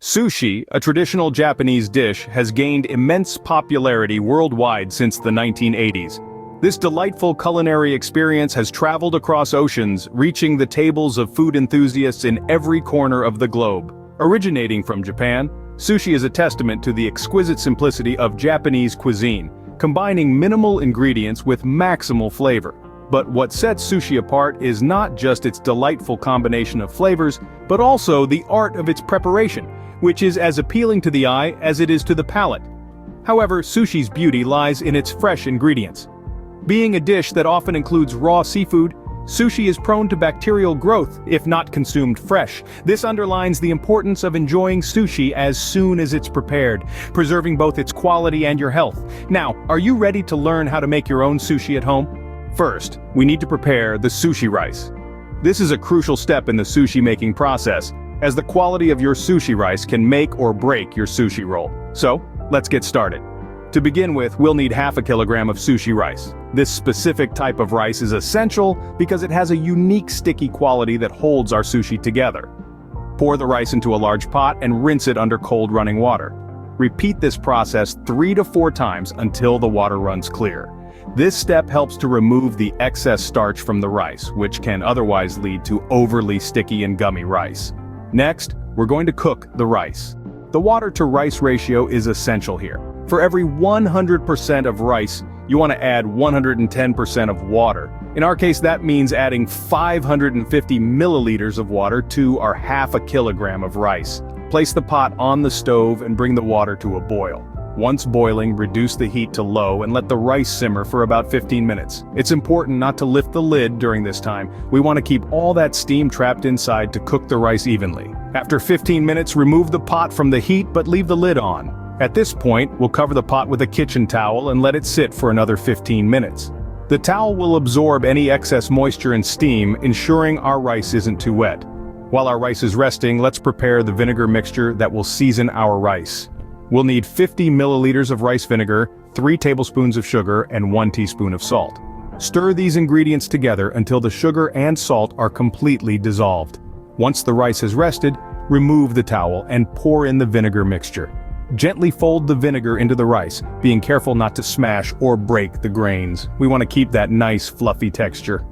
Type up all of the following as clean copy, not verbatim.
Sushi, a traditional Japanese dish, has gained immense popularity worldwide since the 1980s. This delightful culinary experience has traveled across oceans, reaching the tables of food enthusiasts in every corner of the globe. Originating from Japan, sushi is a testament to the exquisite simplicity of Japanese cuisine, combining minimal ingredients with maximal flavor. But what sets sushi apart is not just its delightful combination of flavors, but also the art of its preparation, which is as appealing to the eye as it is to the palate. However, sushi's beauty lies in its fresh ingredients. Being a dish that often includes raw seafood, sushi is prone to bacterial growth if not consumed fresh. This underlines the importance of enjoying sushi as soon as it's prepared, preserving both its quality and your health. Now, are you ready to learn how to make your own sushi at home? First, we need to prepare the sushi rice. This is a crucial step in the sushi making process, as the quality of your sushi rice can make or break your sushi roll. So, let's get started. To begin with, we'll need half a kilogram of sushi rice. This specific type of rice is essential because it has a unique sticky quality that holds our sushi together. Pour the rice into a large pot and rinse it under cold running water. Repeat this process 3 to 4 times until the water runs clear. This step helps to remove the excess starch from the rice, which can otherwise lead to overly sticky and gummy rice. Next, we're going to cook the rice. The water-to-rice ratio is essential here. For every 100% of rice, you want to add 110% of water. In our case, that means adding 550 milliliters of water to our half a kilogram of rice. Place the pot on the stove and bring the water to a boil. Once boiling, reduce the heat to low and let the rice simmer for about 15 minutes. It's important not to lift the lid during this time. We want to keep all that steam trapped inside to cook the rice evenly. After 15 minutes, remove the pot from the heat but leave the lid on. At this point, we'll cover the pot with a kitchen towel and let it sit for another 15 minutes. The towel will absorb any excess moisture and steam, ensuring our rice isn't too wet. While our rice is resting, let's prepare the vinegar mixture that will season our rice. We'll need 50 milliliters of rice vinegar, 3 tablespoons of sugar, and 1 teaspoon of salt. Stir these ingredients together until the sugar and salt are completely dissolved. Once the rice has rested, remove the towel and pour in the vinegar mixture. Gently fold the vinegar into the rice, being careful not to smash or break the grains. We want to keep that nice fluffy texture.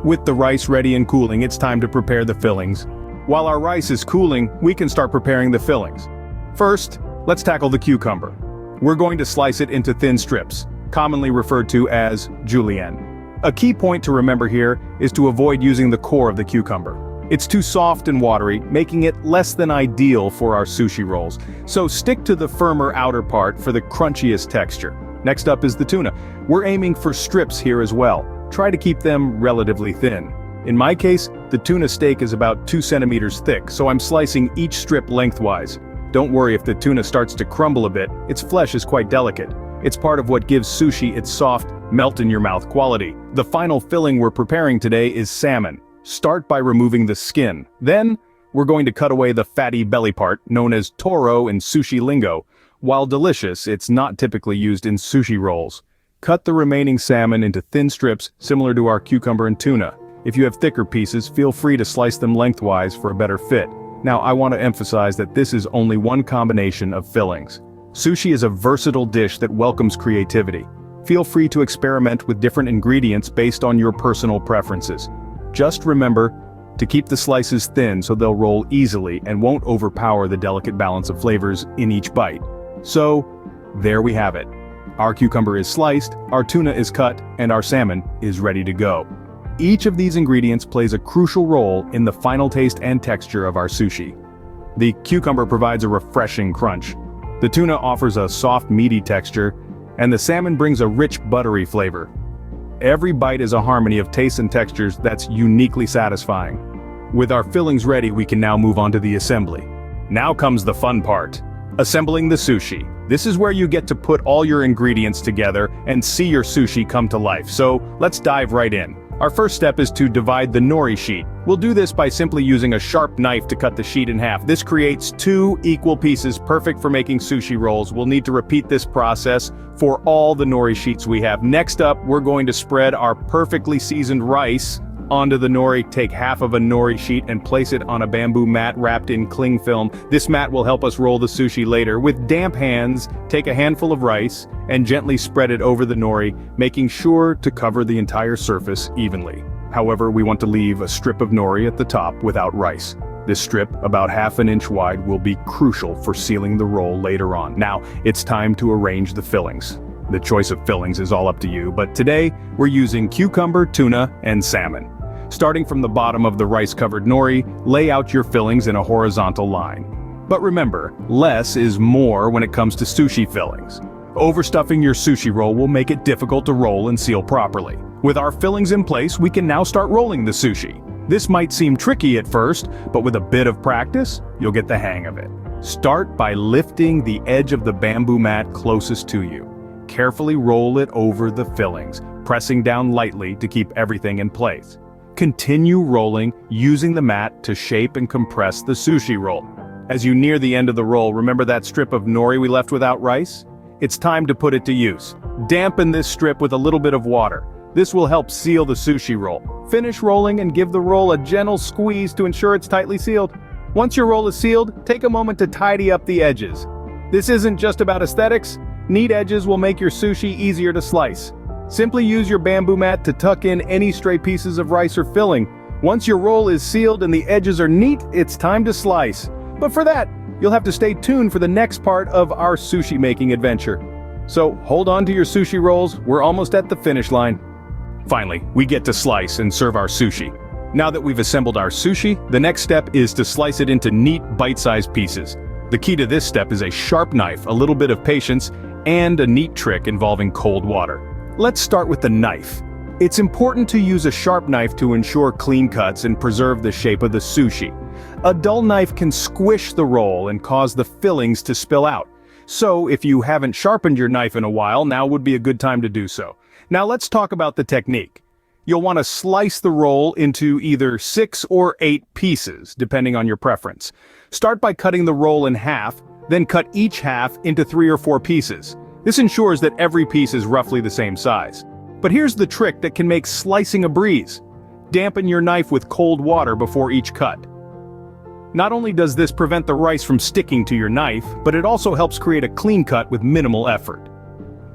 With the rice ready and cooling, it's time to prepare the fillings. While our rice is cooling, we can start preparing the fillings. First, let's tackle the cucumber. We're going to slice it into thin strips, commonly referred to as julienne. A key point to remember here is to avoid using the core of the cucumber. It's too soft and watery, making it less than ideal for our sushi rolls. So stick to the firmer outer part for the crunchiest texture. Next up is the tuna. We're aiming for strips here as well. Try to keep them relatively thin. In my case, the tuna steak is about 2 centimeters thick, so I'm slicing each strip lengthwise. Don't worry if the tuna starts to crumble a bit, its flesh is quite delicate. It's part of what gives sushi its soft, melt-in-your-mouth quality. The final filling we're preparing today is salmon. Start by removing the skin. Then, we're going to cut away the fatty belly part, known as toro in sushi lingo. While delicious, it's not typically used in sushi rolls. Cut the remaining salmon into thin strips similar to our cucumber and tuna. If you have thicker pieces, feel free to slice them lengthwise for a better fit. Now, I want to emphasize that this is only one combination of fillings. Sushi is a versatile dish that welcomes creativity. Feel free to experiment with different ingredients based on your personal preferences. Just remember to keep the slices thin so they'll roll easily and won't overpower the delicate balance of flavors in each bite. So, there we have it. Our cucumber is sliced, our tuna is cut, and our salmon is ready to go. Each of these ingredients plays a crucial role in the final taste and texture of our sushi. The cucumber provides a refreshing crunch. The tuna offers a soft, meaty texture, and the salmon brings a rich, buttery flavor. Every bite is a harmony of tastes and textures that's uniquely satisfying. With our fillings ready, we can now move on to the assembly. Now comes the fun part. Assembling the sushi. This is where you get to put all your ingredients together and see your sushi come to life. So, let's dive right in. Our first step is to divide the nori sheet. We'll do this by simply using a sharp knife to cut the sheet in half. This creates 2 equal pieces, perfect for making sushi rolls. We'll need to repeat this process for all the nori sheets we have. Next up, we're going to spread our perfectly seasoned rice Onto the nori, take half of a nori sheet and place it on a bamboo mat wrapped in cling film. This mat will help us roll the sushi later. With damp hands, take a handful of rice and gently spread it over the nori, making sure to cover the entire surface evenly. However, we want to leave a strip of nori at the top without rice. This strip, about ½ an inch wide, will be crucial for sealing the roll later on. Now, it's time to arrange the fillings. The choice of fillings is all up to you, but today, we're using cucumber, tuna, and salmon. Starting from the bottom of the rice-covered nori, lay out your fillings in a horizontal line. But remember, less is more when it comes to sushi fillings. Overstuffing your sushi roll will make it difficult to roll and seal properly. With our fillings in place, we can now start rolling the sushi. This might seem tricky at first, but with a bit of practice, you'll get the hang of it. Start by lifting the edge of the bamboo mat closest to you. Carefully roll it over the fillings, pressing down lightly to keep everything in place. Continue rolling, using the mat to shape and compress the sushi roll. As you near the end of the roll, remember that strip of nori we left without rice? It's time to put it to use. Dampen this strip with a little bit of water. This will help seal the sushi roll. Finish rolling and give the roll a gentle squeeze to ensure it's tightly sealed. Once your roll is sealed, take a moment to tidy up the edges. This isn't just about aesthetics. Neat edges will make your sushi easier to slice. Simply use your bamboo mat to tuck in any stray pieces of rice or filling. Once your roll is sealed and the edges are neat, it's time to slice. But for that, you'll have to stay tuned for the next part of our sushi making adventure. So hold on to your sushi rolls, we're almost at the finish line. Finally, we get to slice and serve our sushi. Now that we've assembled our sushi, the next step is to slice it into neat, bite-sized pieces. The key to this step is a sharp knife, a little bit of patience, and a neat trick involving cold water. Let's start with the knife. It's important to use a sharp knife to ensure clean cuts and preserve the shape of the sushi. A dull knife can squish the roll and cause the fillings to spill out. So if you haven't sharpened your knife in a while, now would be a good time to do so. Now let's talk about the technique. You'll want to slice the roll into either 6 or 8 pieces, depending on your preference. Start by cutting the roll in half, then cut each half into 3 or 4 pieces. This ensures that every piece is roughly the same size. But here's the trick that can make slicing a breeze. Dampen your knife with cold water before each cut. Not only does this prevent the rice from sticking to your knife, but it also helps create a clean cut with minimal effort.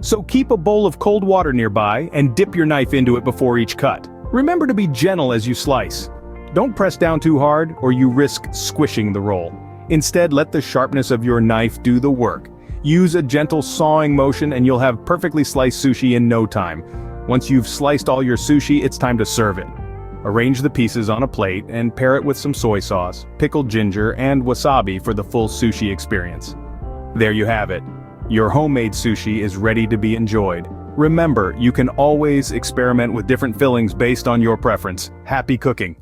So keep a bowl of cold water nearby and dip your knife into it before each cut. Remember to be gentle as you slice. Don't press down too hard or you risk squishing the roll. Instead, let the sharpness of your knife do the work. Use a gentle sawing motion and you'll have perfectly sliced sushi in no time. Once you've sliced all your sushi, it's time to serve it. Arrange the pieces on a plate and pair it with some soy sauce, pickled ginger, and wasabi for the full sushi experience. There you have it. Your homemade sushi is ready to be enjoyed. Remember, you can always experiment with different fillings based on your preference. Happy cooking!